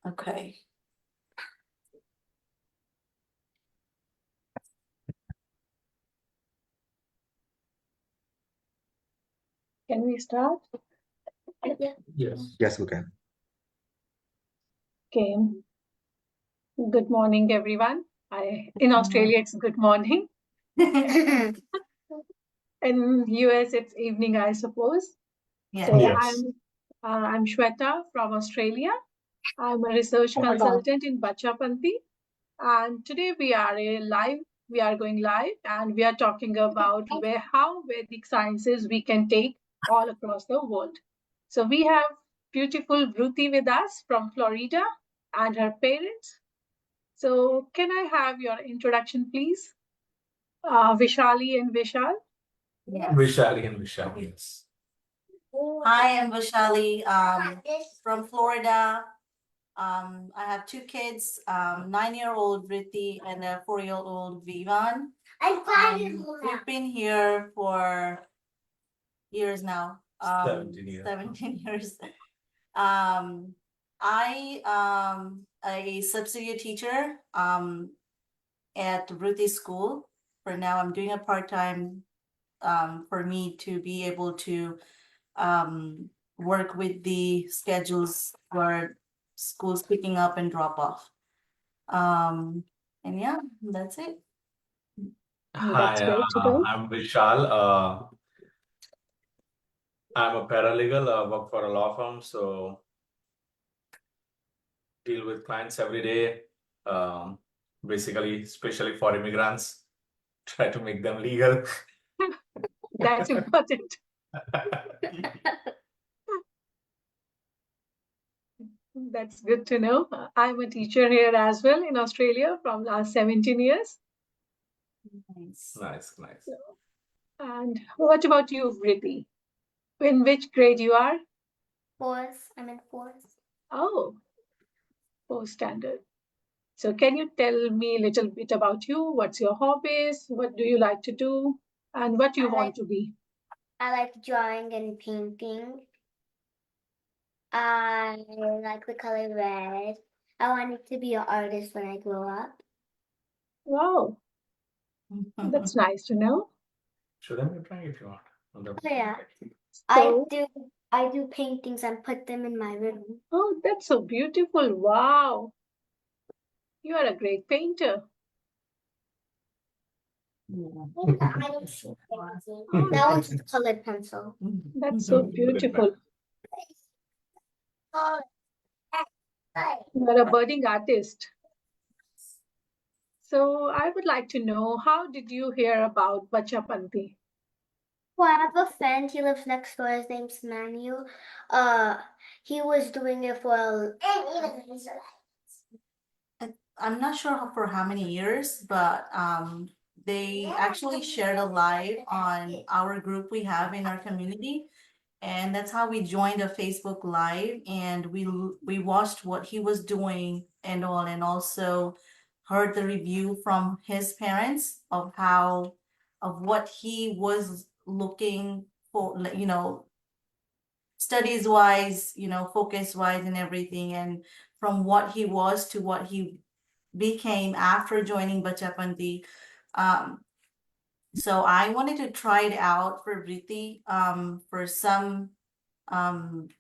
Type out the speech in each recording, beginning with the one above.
Okay. Can we start? Yes. Yes, we can. Okay. Good morning, everyone. In Australia, it's good morning. In US, it's evening, I suppose. Yeah. So Yes. I'm Shweta from Australia. I'm a research Oh my God. consultant in Bacchapanti, and today we are going live, and we are talking about how Vedic sciences we can take all across the world. So we have beautiful Vruti with us from Florida and her parents. So can I have your introduction, please? Vishali and Vishal. Yes. Vishali and Vishal, yes. Hi, I'm Vashali, from Florida. I have two kids, 9-year-old Vruti and a 4-year-old Vivan. We've been here for years now. 17 years. 17 years. I a substitute teacher at Vruti School. For now, I'm doing a part-time for me to be able to work with the schedules for schools picking up and drop off. And yeah, that's it. That's Hi, great to know. I'm Vishal. I'm a paralegal, work for a law firm, so deal with clients every day. Basically, especially for immigrants, try to make them legal. That's important. That's good to know. I'm a teacher here as well in Australia from last 17 years. Nice. Nice, nice. And what about you, Vritti? In which grade you are? Fourth. I'm in fourth. Oh, fourth standard. So can you tell me a little bit about you? What's your hobbies? What do you like to do? And what you want to be? I like drawing and painting. I like the color red. I wanted to be an artist when I grow up. Wow, that's nice to know. Should I be trying if you want? Oh, yeah. So, I do paintings and put them in my room. oh, that's so beautiful. Wow. You are a great painter. That one's with colored pencil. That's so beautiful. You are a budding artist. So I would like to know, how did you hear about Bacchapanti? Well, I have a friend. He lives next door. His name's Manuel. He was doing it for. I'm not sure for how many years, but they actually shared a live on our group we have in our community. And that's how we joined a Facebook Live, and we watched what he was doing and all, and also heard the review from his parents of what he was looking for, studies wise, focus wise and everything, and from what he was to what he became after joining Bacchapanti. So I wanted to try it out for Vriti, for some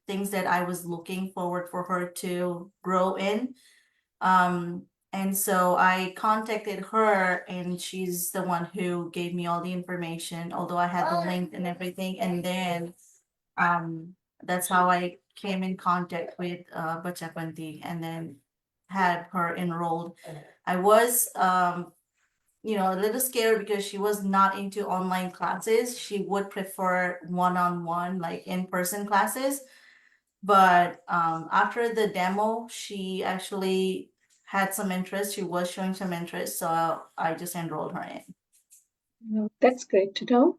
things that I was looking forward for her to grow in. And so I contacted her, and she's the one who gave me all the information, although I had the link and everything. And then that's how I came in contact with Bacchapanti and then had her enrolled. I was a little scared because she was not into online classes. She would prefer one-on-one, like in-person classes. But after the demo, she actually had some interest. She was showing some interest, so I just enrolled her in. That's great to know.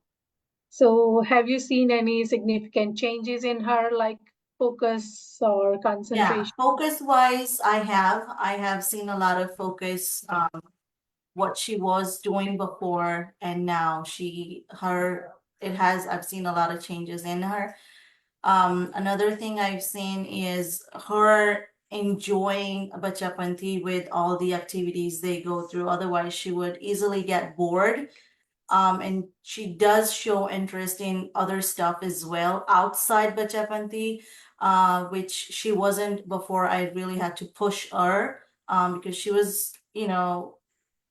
So have you seen any significant changes in her, like focus or Yeah, concentration? focus wise, I have seen a lot of focus. What she was doing before and now I've seen a lot of changes in her. Another thing I've seen is her enjoying Bacchapanti with all the activities they go through. Otherwise, she would easily get bored. And she does show interest in other stuff as well outside Bacchapanti, which she wasn't before. I really had to push her, because she was,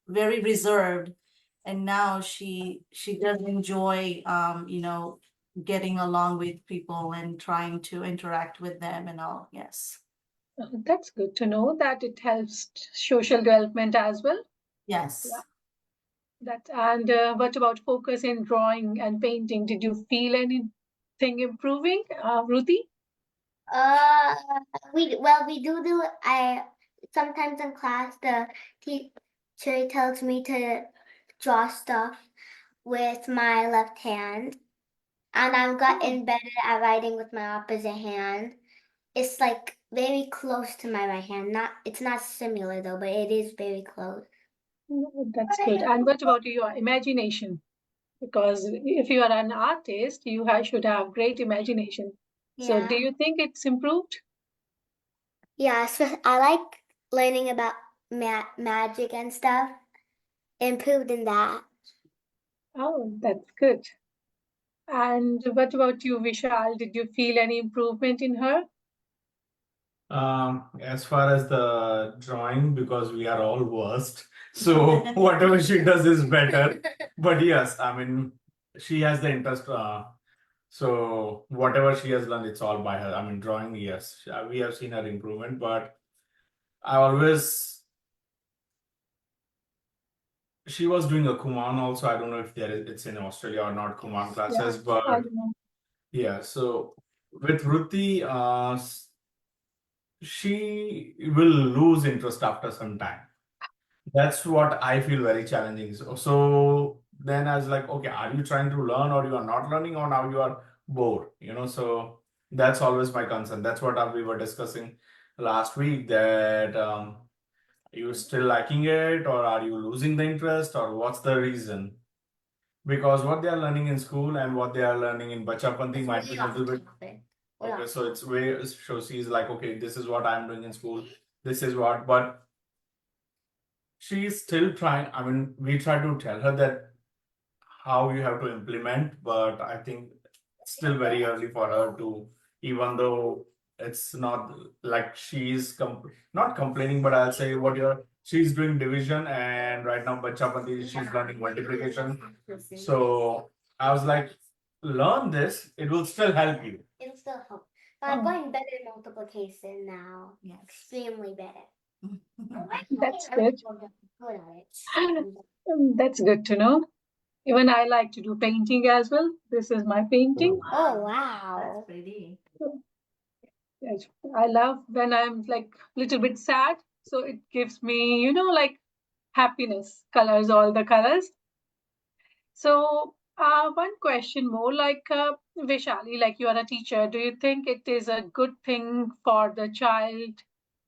very reserved. And now she does enjoy, getting along with people and trying to interact with them and all. Yes. That's good to know that it helps social development as well. Yes. Yeah. And what about focus in drawing and painting? Did you feel anything improving, Vruti? Uh, we do I sometimes in class the teacher tells me to draw stuff with my left hand, and I've gotten better at writing with my opposite hand. It's like very close to my right hand. It's not similar though, but it is very close. That's good. And what about your imagination? Because if you are an artist, you should have great imagination. So do Yeah. you think it's improved? Yeah, so I like learning about magic and stuff. Improved in that. Oh, that's good. And what about you, Vishal? Did you feel any improvement in her? As far as the drawing, because we are all worst, so whatever she does is better. But yes, I mean, she has the interest. So whatever she has learned, it's all by her. I mean, drawing, yes, we have seen her improvement, but I always she was doing a Kuman also. I don't know if it's in Australia or not, Kuman classes, I but don't know. yeah. So with Vruti, she will lose interest after some time. That's what I feel very challenging. So then I was like, okay, are you trying to learn or you are not learning or now you are bored? So that's always my concern. That's what we were discussing last week, that are you still liking it or are you losing the interest or what's the reason? Because what they are learning in school and what they are learning in Bacchapanti might be a little bit. Okay, so it's way, so she's like, okay, this is what I'm doing in school. This is what, but she's still trying. I mean, we try to tell her that how you have to implement, but I think it's still very early for her to, even though it's not like she's not complaining, but I'll say she's doing division and right now Bachapati she's learning multiplication. So I was like, learn this, it will still help you. It'll still help. But I'm going better in multiplication now. Yes. Extremely better. That's good. Good at it. That's good to know. Even I like to do painting as well. This is my painting. Oh wow. That's pretty. Yes, I love when I'm like a little bit sad. So it gives me, like happiness, colors, all the colors. So one question more, like Vishali, like you are a teacher, do you think it is a good thing for the child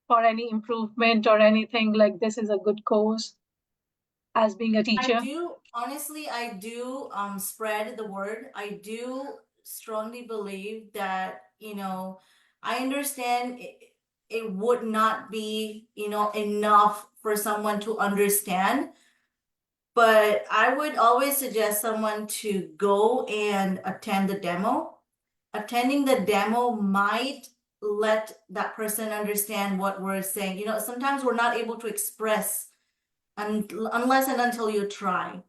for any improvement or anything like this is a good course as being a teacher? I do spread the word. I do strongly believe that, I understand it would not be, enough for someone to understand. But I would always suggest someone to go and attend the demo. Attending the demo might let that person understand what we're saying. Sometimes we're not able to express unless and until you try.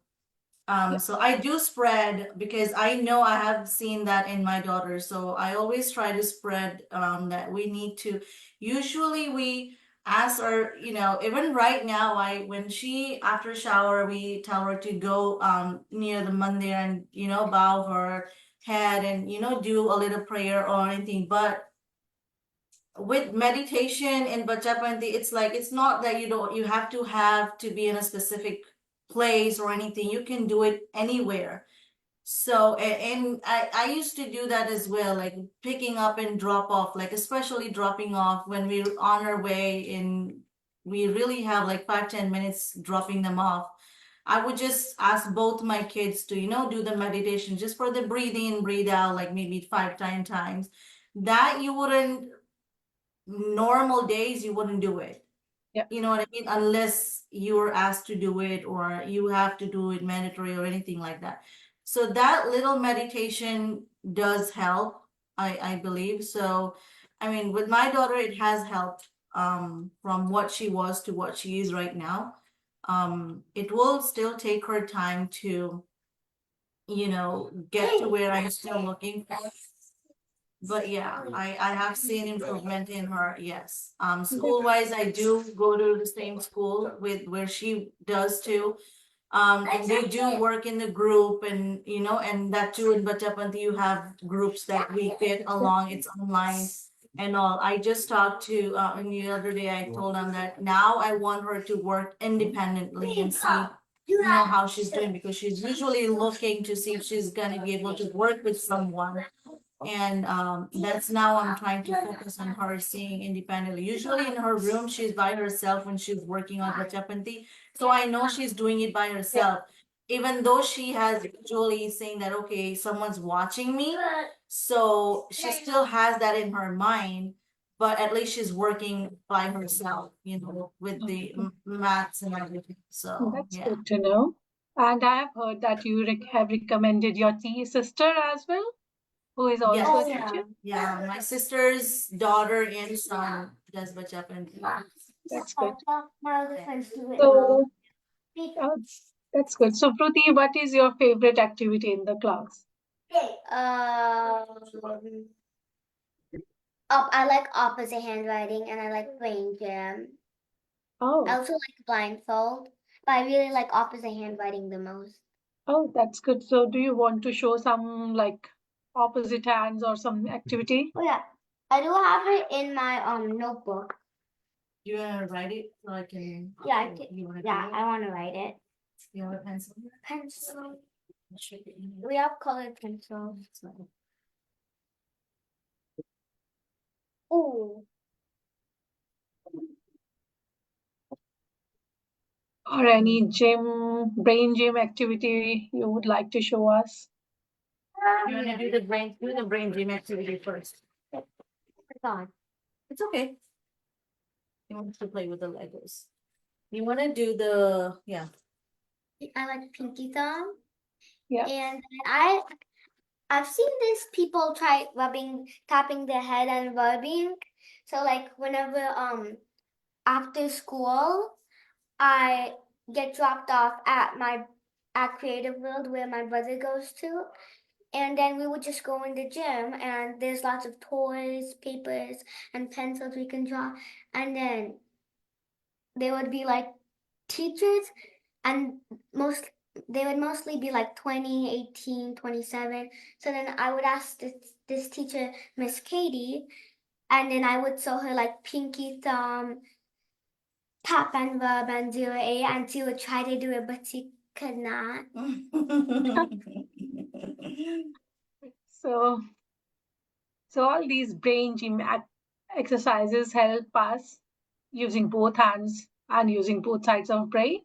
So I do spread because I know I have seen that in my daughter. So I always try to spread that we need to. Usually we ask her, even right now, when she after shower, we tell her to go near the mandir and bow her head and do a little prayer or anything. But with meditation and Bacchapanti, it's like it's not that you have to be in a specific place or anything. You can do it anywhere. So and I used to do that as well, like picking up and drop off, like especially dropping off when we're on our way and we really have like 5-10 minutes dropping them off. I would just ask both my kids to, do the meditation just for the breathe in, breathe out, like maybe 5-10 times. That you wouldn't normal days you wouldn't do it. Yeah. You know what I mean? Unless you're asked to do it or you have to do it mandatory or anything like that. So that little meditation does help, I believe. So, I mean, with my daughter, it has helped from what she was to what she is right now. It will still take her time to, get to where I'm still looking for. But yeah, I have seen improvement in her, yes. School wise, I do go to the same school with where she does too. And they do work in the group and, and that too in Bacchapanti, you have groups that we get along, it's online and all. I just talked to, and the other day I told them that now I want her to work independently and see, how she's doing because she's usually looking to see if she's gonna be able to work with someone. And that's now I'm trying to focus on her seeing independently. Usually in her room, she's by herself when she's working on Bacchapanti. So I know she's doing it by herself. Even though she has usually saying that, okay, someone's watching me. So she still has that in her mind, but at least she's working by herself, with the maths and everything. So That's yeah. good to know. And I have heard that you have recommended your sister as well, who is Yes. also a Oh, teacher. Yeah, my sister's daughter and son does Bacchapanti. That's good. My other friends do it So now. that's good. So Fruti, what is your favorite activity in the class? I like opposite handwriting and I like brain jam. I Oh, also like blindfold, but I really like opposite handwriting the most. oh, that's good. So do you want to show some like opposite hands or some activity? Oh yeah, I do have it in my notebook. You wanna write it so I can? Yeah, You wanna yeah, do it? I want to write it. You have a pencil? Pencil. Should be in here. We have colored pencils. So- Oh, Or any brain gym activity you would like to show us? You wanna do the brain gym activity first? God. It's okay. You want to play with the Legos. You wanna do the, yeah. I like pinky thumb. Yeah. And I've seen these people try tapping their head and rubbing. So like whenever after school I get dropped off at Creative World where my brother goes to. And then we would just go in the gym and there's lots of toys, papers, and pencils we can draw. And then there would be like teachers and they would mostly be like 20, 18, 27. So then I would ask this teacher, Miss Katie, and then I would show her like pinky thumb, tap and rub and do it, and she would try to do it, but she could not. So all these brain gym exercises help us using both hands and using both sides of brain,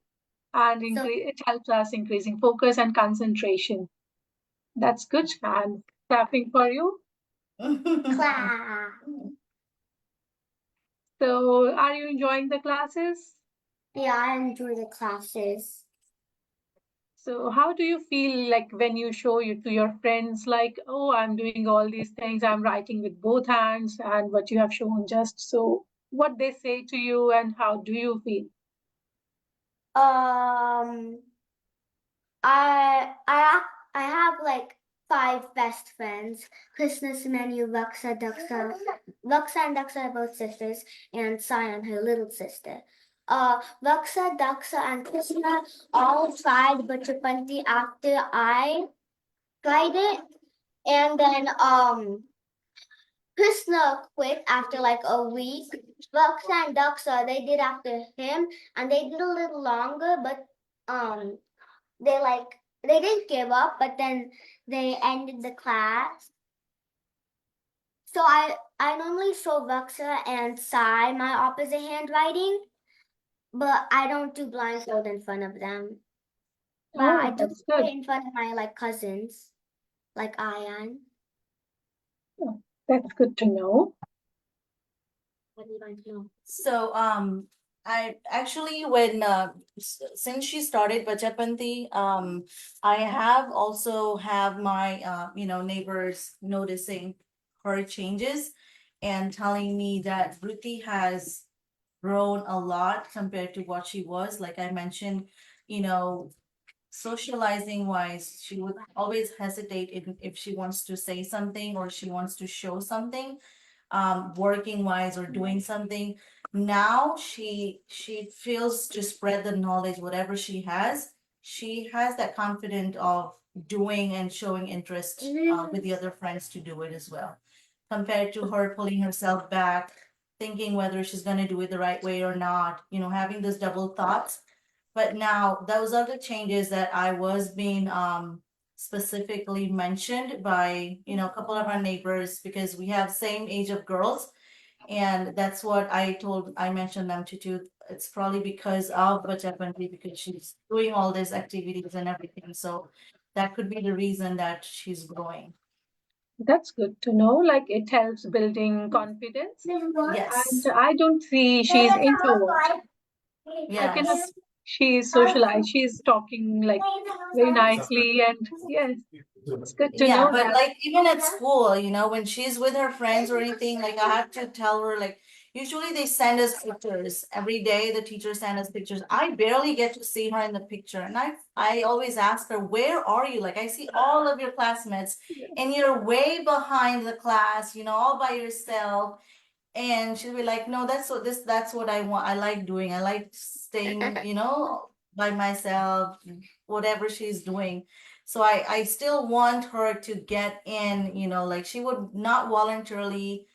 and So it helps us increasing focus and concentration. That's good. And clapping for you. clap. So are you enjoying the classes? Yeah, I enjoy the classes. So how do you feel like when you show you to your friends, like, oh, I'm doing all these things, I'm writing with both hands, and what you have shown just so what they say to you and how do you feel? Um, I have like 5 best friends. Krishna, Menu, Raksa, Daksa. Raksa and Daksa are both sisters, and Sayan, her little sister. Raksa, Daksa, and Krishna all tried Bacchapanti after I tried it, and then Krishna quit after like a week. Raksa and Daksa they did after him, and they did a little longer, but they they didn't give up, but then they ended the class. So I normally show Raksa and Sai my opposite handwriting, but I don't do blindfold in front of them. But Oh, I do that's it good. in front of my like cousins, like Ayan. Oh, that's good to know. So, I actually, when since she started Bacchapanti, I have also have my neighbors noticing her changes and telling me that Vruti has grown a lot compared to what she was. Like I mentioned, you know, socializing wise, she would always hesitate if she wants to say something or she wants to show something, working wise or doing something. Now she feels to spread the knowledge, whatever she has that confidence of doing and showing interest with the other friends to do it as well. Compared to her pulling herself back, thinking whether she's gonna do it the right way or not, having this double thoughts. But now those are the changes that I was being specifically mentioned by a couple of our neighbors because we have same age of girls, and that's what I mentioned them to do. It's probably because of Bacchapanti, because she's doing all these activities and everything, so that could be the reason that she's growing. That's good to know. Like it helps building confidence. Yes. And I don't see she's introvert. I cannot. Yes. She's socialized. She's talking like very nicely, and yes, it's good to Yeah, know but that. like even at school, when she's with her friends or anything, like I have to tell her, like usually they send us pictures every day. The teachers send us pictures. I barely get to see her in the picture, and I always ask her, "Where are you?" Like I see all of your classmates, and you're way behind the class, all by yourself. And she'll be like, no, that's what I want. I like doing. I like staying, by myself, whatever she's doing. So I still want her to get in, like she would not voluntarily,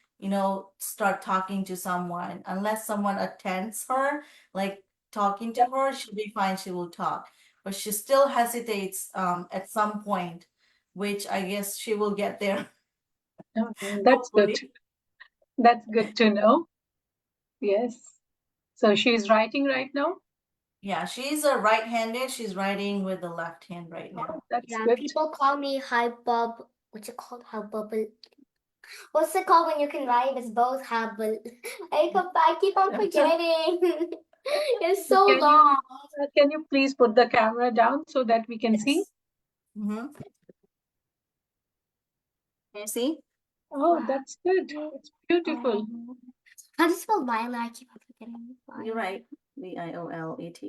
start talking to someone unless someone attends her, like talking to her, she'll be fine, she will talk. But she still hesitates at some point, which I guess she will get there. That's good. hopefully. That's good to know. Yes. So she's writing right now. Yeah, she's a right-handed. She's writing with the left hand right now. That's Yeah, good. people call me hyperbub. What's it called? Hyperbul. What's it called when you can write? It's both hyperbul. I keep on forgetting. It's so Can long. can you please put the camera down so that we can see? Yes. Mm-hmm. Can you see? Oh, that's good. It's beautiful. How do you spell violet? I keep on forgetting. You're right. Violet. Violet.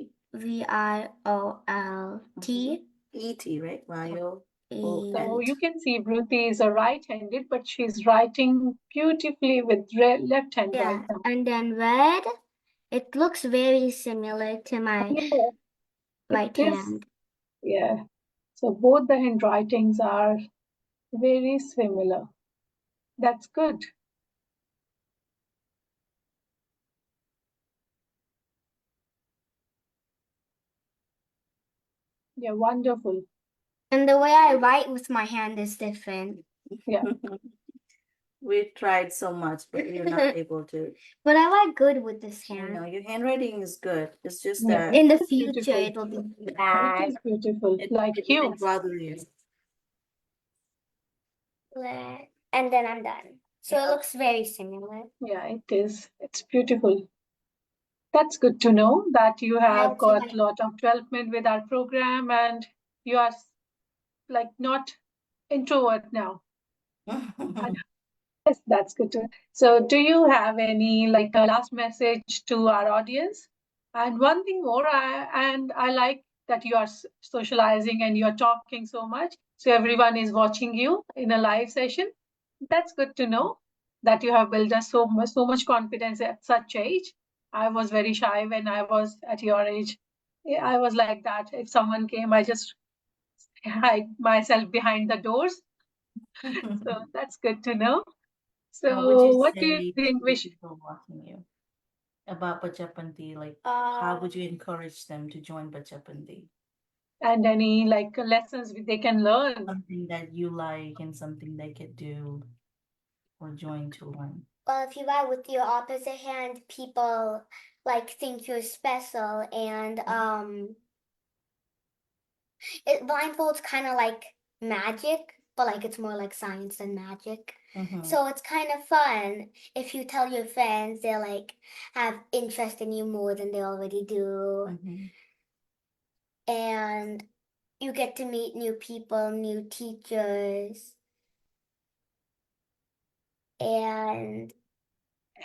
Et, right? Vio. So you can see Vruti is a right-handed, but she's writing beautifully with left hand Yeah, right now. and then red. It looks very similar to my Yeah, right it is. hand. Yeah. So both the handwritings are very similar. That's good. Yeah, wonderful. And the way I write with my hand is different. Yeah. We tried so much, but you're not able to. But I write good with this hand. Your handwriting is good. It's just Yeah. that In the It's future, beautiful. it'll be It bad. is beautiful, like it you. might bother you. And then I'm done. So Yeah. it looks very similar. Yeah, it is. It's beautiful. That's good to know that you have That's got right. a lot of development with our program and you are like not introvert now. Yes, that's good to. So, do you have any like a last message to our audience? And one thing more, I like that you are socializing and you are talking so much. So everyone is watching you in a live session. That's good to know that you have built us so much confidence at such age. I was very shy when I was at your age. Yeah, I was like that. If someone came, I just hide myself behind the doors. So that's good to know. What would So, you what do you say think to we should? people watching you about Bacchapanti? Like, how would you encourage them to join Bacchapanti? And any like lessons they can learn? Something that you like and something they could do or join to learn. Well, if you write with your opposite hand, people like think you're special, and it blindfolds kind of like magic, but like it's more like science and magic. Mhm. So it's kind of fun if you tell your friends, they'll like have interest in you more than they already do. Mhm. And you get to meet new people, new teachers, and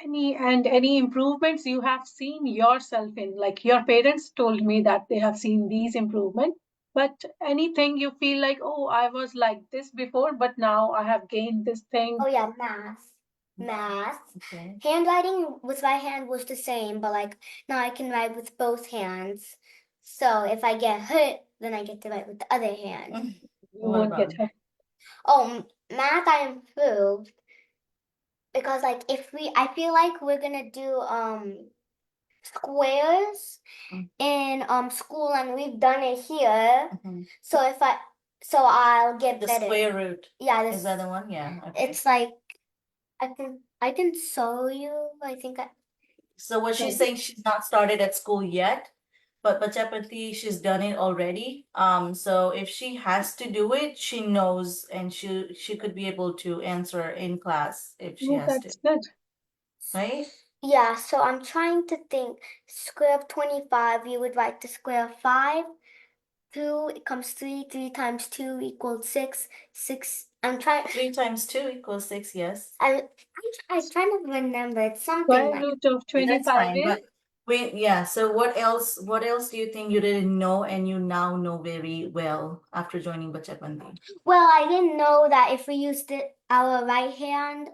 Any improvements you have seen yourself in? Like your parents told me that they have seen these improvements, but anything you feel like, oh, I was like this before, but now I have gained this thing. oh yeah, math. Okay. Handwriting with my hand was the same, but like now I can write with both hands. So if I get hurt, then I get to write with the other hand. You What won't get about- hurt. Oh, math I improved because like I feel like we're gonna do squares Mm. in school and we've done it here. Mhm. So I'll get The better. square root. Yeah, Is that the one? Yeah. Okay. it's like I can show you. I think So what she's saying, she's not started at school yet, but Bacchapanti, she's done it already. So if she has to do it, she knows, and she could be able to answer in class if she Oh, has that's to, good. right? yeah, so I'm trying to think. Square of 25, you would write the square of 5. 2, it comes 3. 3 times 2 equals 6. 6, I'm trying. 3 times 2 equals 6, yes. I'm trying to remember. It's something Square like. root of That's 25 fine, is but yeah, so what else do you think you didn't know and you now know very well after joining Bacchapanti? Well, I didn't know that if we used our right hand,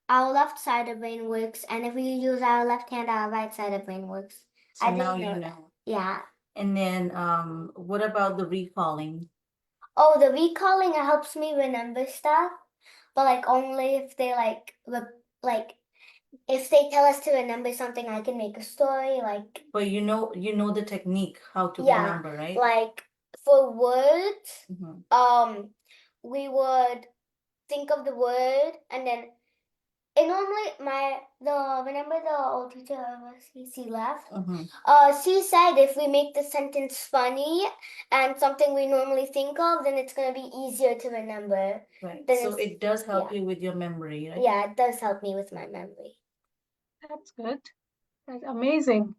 our left side of brain works, and if we use our left hand, our right side of brain works. So I now didn't you know that. know. Yeah. And then what about the recalling? Oh, the recalling helps me remember stuff, but like only if they like if they tell us to remember something, I can make a story. Like But you know the technique how to yeah, remember, right? like for words, Mhm. we would think of the word and then. And normally remember the old teacher she left. Mhm. She said if we make the sentence funny and something we normally think of, then it's gonna be easier to remember. Right. Then So it's- it does help yeah. you with your memory, right? Yeah, it does help me with my memory. That's good. That's amazing.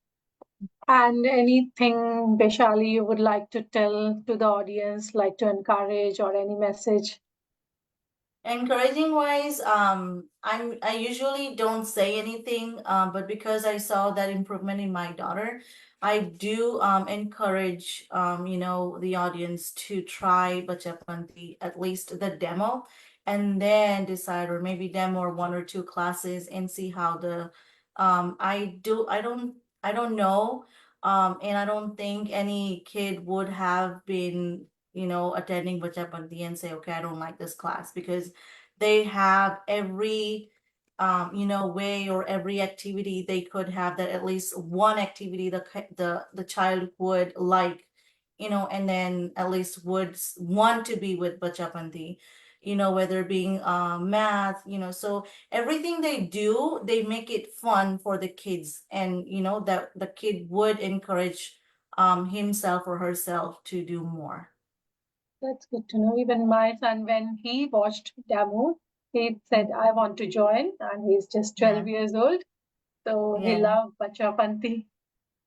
And anything, Vaishali, you would like to tell to the audience, like to encourage or any message? Encouraging wise, I usually don't say anything, but because I saw that improvement in my daughter, I do encourage the audience to try Bacchapanti, at least the demo, and then decide, or maybe demo or 1 or 2 classes and see how the I don't know, and I don't think any kid would have been attending Bacchapanti and say, okay, I don't like this class, because they have every way, or every activity they could have, that at least one activity the child would like, and then at least would want to be with Bacchapanti, whether being math, so everything they do, they make it fun for the kids, and that the kid would encourage himself or herself to do more. That's good to know. Even my son, when he watched demo, he said, I want to join, and he's just 12 years old. So he Yeah. loved Bacchapanti.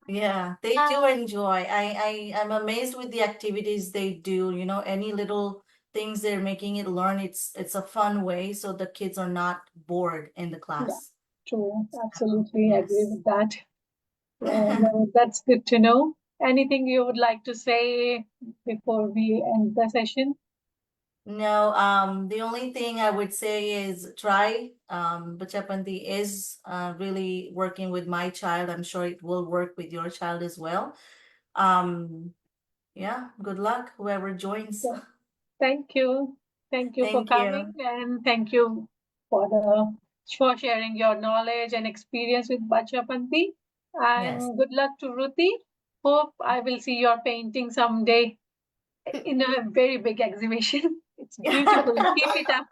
Yeah, they do enjoy. I'm amazed with the activities they do, any little things they're making it learn. It's a fun way, so the kids are not bored in the class. True, absolutely agree Yes. with that. No, that's good to know. Anything you would like to say before we end the session? No, the only thing I would say is try. Bacchapanti is really working with my child. I'm sure it will work with your child as well. Yeah, good luck, whoever joins. Yeah. Thank you. Thank you for Thank you. coming, and thank you for sharing your knowledge and experience with Bacchapanti. And Yes. good luck to Vruti. Hope I will see your painting someday in a very big exhibition. It's beautiful. Keep it up.